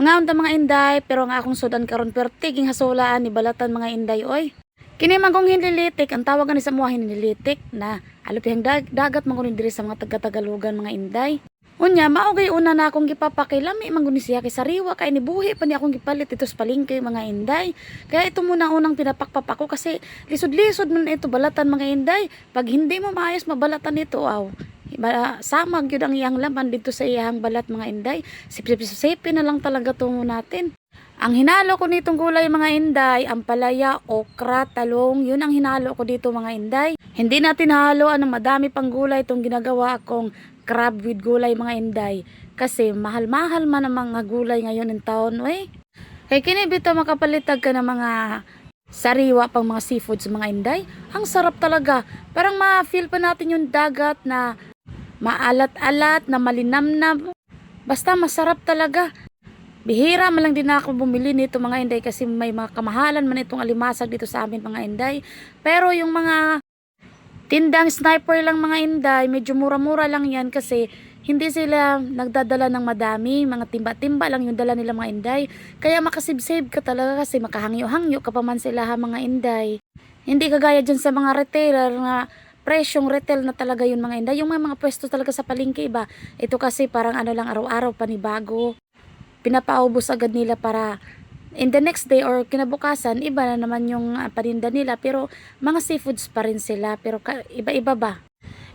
Mga unta mga inday, pero nga akong sudan karon perti ging hasulaan ni balatan mga inday oy. Kini man kong hinlilitik, ang tawag ni sa mga hinlilitik na alupihang dagat man kunin diri sa mga taga-Tagalogan mga inday. Unya maugay una na akong gipapakilami man guni siya kay sariwa kay ni buhi pa ni akong gipalit dito sa palengke mga inday. Kaya ito muna unang pinapakpap ako kasi lisod-lisod man ito balatan mga inday. Pag hindi mo maayos mabalatan ito samag yun ang iyang laman dito sa iyang balat mga inday. Sip-sip na lang talaga tungo natin. Ang hinalo ko nitong gulay mga inday, ampalaya, okra, talong, yun ang hinalo ko dito mga inday. Hindi natin hahaloan ng madami pang gulay itong ginagawa akong crab with gulay mga inday. Kasi mahal-mahal man ang mga gulay ngayon ng taon. Kaya kinibito makapalitag ka ng mga sariwa pang mga seafoods mga inday. Ang sarap talaga. Parang ma-feel pa natin yung dagat na maalat-alat, na malinamnam. Basta masarap talaga. Bihira man lang din ako bumili nito mga inday kasi may mga kamahalan man itong alimasag dito sa amin mga inday. Pero yung mga tindang sniper lang mga inday, medyo mura-mura lang yan kasi hindi sila nagdadala ng madami, mga timba-timba lang yung dala nila mga inday. Kaya makasib-save ka talaga kasi makahangyo-hangyo ka pa man sila mga inday. Hindi kagaya dyan sa mga retailer na presyong retail na talaga yun mga inday. Yung mga pwesto talaga sa palengke iba. Ito kasi parang ano lang araw-araw panibago. Pinapaubos agad nila para in the next day or kinabukasan, iba na naman yung paninda nila. Pero mga seafoods pa rin sila. Pero iba-iba ba?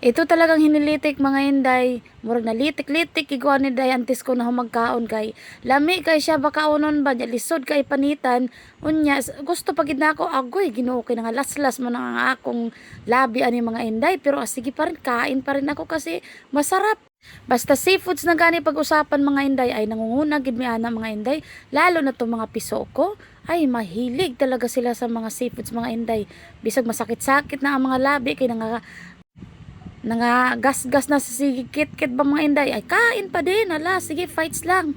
Ito talagang hinilitik mga inday. Murag na litik-litik iguan ni day antes ko na humagkaon kay. Lami kay siya baka unon ba. Lisod kay panitan. Unya, gusto pagid na ako. Agoy, ginoo kay nga laslas man ang akong labi ani mga inday. Pero sige pa rin, kain pa rin ako kasi masarap. Basta seafoods na gani pag-usapan mga inday ay nangunguna gid mi ana mga inday, lalo na tong mga pisoko ay mahilig talaga sila sa mga seafoods mga inday. Bisag masakit-sakit na ang mga labi kay gas-gas na sa sigikit-kit ba mga inday ay kain pa din, ala sige fights lang.